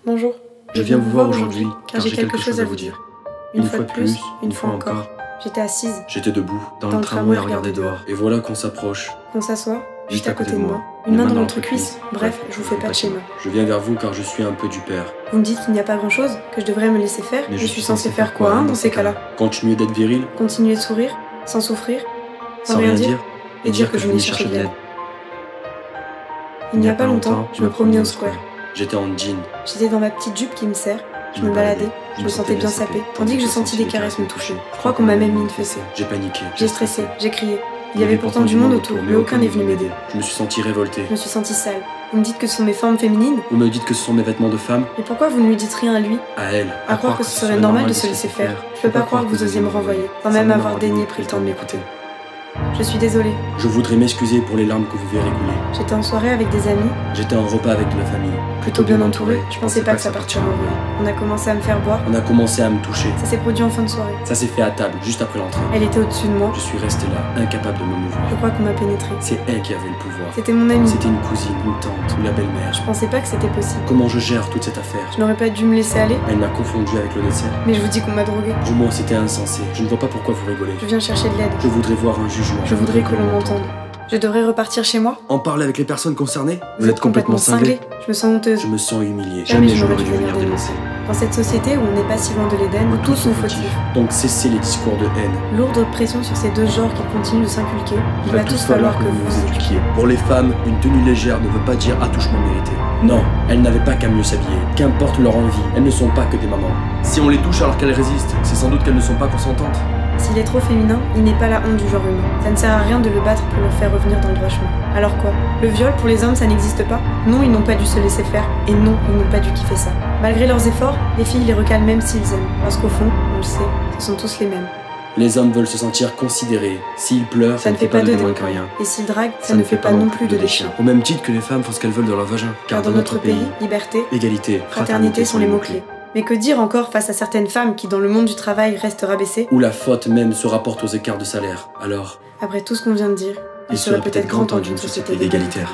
Bonjour. Je viens vous voir aujourd'hui car j'ai quelque chose à vous dire. Une fois de plus, une fois encore. J'étais assise. J'étais debout, dans le tramway à regarder dehors. Et voilà qu'on s'approche. On s'assoit, Juste à côté de moi. une main dans notre cuisse. Bref, je vous fais pas de schéma. Je viens vers vous car je suis un peu du père. Vous me dites qu'il n'y a pas grand chose, que je devrais me laisser faire. Mais je suis censée faire quoi dans ces cas-là? Continuer d'être viril, Continuer de sourire, sans souffrir, sans rien dire, et dire que je venais chercher de l'aide. Il n'y a pas longtemps, je me promenais au square. J'étais en jean. J'étais dans ma petite jupe qui me serre. Je me baladais, je me sentais bien sapée, tandis que je sentis des caresses me toucher. Je crois qu'on m'a même mis une fessée. J'ai paniqué. J'ai stressé, j'ai crié. Il y avait pourtant du monde autour, mais aucun n'est venu m'aider. Je me suis senti révolté. Je me suis sentie sale. Vous me dites que ce sont mes formes féminines? Vous me dites que ce sont mes vêtements de femme. Mais pourquoi vous ne lui dites rien à lui? À elle. À croire que ce serait normal de se laisser faire. Je peux pas croire que vous osiez me renvoyer, sans même avoir daigné pris le temps de m'écouter. Je suis désolée. Je voudrais m'excuser pour les larmes que vous verrez couler. J'étais en soirée avec des amis, J'étais en repas avec de la famille. plutôt bien entourée. Je pensais pas que ça partirait en vrille. On a commencé à me faire boire. On a commencé à me toucher. Ça s'est produit en fin de soirée. Ça s'est fait à table, juste après l'entrée. Elle était au-dessus de moi. Je suis resté là, incapable de me Je mouvoir. crois qu'on m'a pénétré. C'est elle qui avait le pouvoir. C'était mon amie. C'était une cousine, une tante ou la belle-mère. Je pensais pas que c'était possible. Comment je gère toute cette affaire? Je n'aurais pas dû me laisser aller, Elle m'a confondu avec le dessert. mais je vous dis qu'on m'a droguée. Pour moi, c'était insensé. Je ne vois pas pourquoi vous rigolez. Je viens chercher de l'aide. Je voudrais voir un jugement. Je voudrais que l'on m'entende. Je devrais repartir chez moi? En parler avec les personnes concernées? Vous êtes complètement cinglé. Je me sens honteuse. Je me sens humilié. Jamais Jamais je j'aurais n'aurais dû dû venir venir dénoncer. Dans cette société où on n'est pas si loin de l'Éden, où tous sont fautifs. Donc cessez les discours de haine. Lourde pression sur ces deux genres qui continuent de s'inculquer. Il va tous falloir que vous vous éduquiez. Pour les femmes, une tenue légère ne veut pas dire attouchement mérité. Non, elles n'avaient pas qu'à mieux s'habiller. Qu'importe leur envie, elles ne sont pas que des mamans. Si on les touche alors qu'elles résistent, c'est sans doute qu'elles ne sont pas consentantes. S'il est trop féminin, il n'est pas la honte du genre humain. Ça ne sert à rien de le battre pour le faire revenir dans le droit chemin. Alors quoi? Le viol pour les hommes, ça n'existe pas? Non, ils n'ont pas dû se laisser faire. Et non, ils n'ont pas dû kiffer ça. Malgré leurs efforts, les filles les recalent même s'ils aiment. Parce qu'au fond, on le sait, ce sont tous les mêmes. Les hommes veulent se sentir considérés. S'ils pleurent, Ça ne fait pas de moins que rien. Et s'ils draguent, ça ne fait pas non plus de des chiens. Au même titre que les femmes font ce qu'elles veulent de leur vagin. Car dans notre pays, liberté, égalité, fraternité sont les mots-clés. Mais que dire encore face à certaines femmes qui, dans le monde du travail, restent rabaissées? Où la faute même se rapporte aux écarts de salaire. Alors, Après tout ce qu'on vient de dire, il serait peut-être grand temps d'une société égalitaire.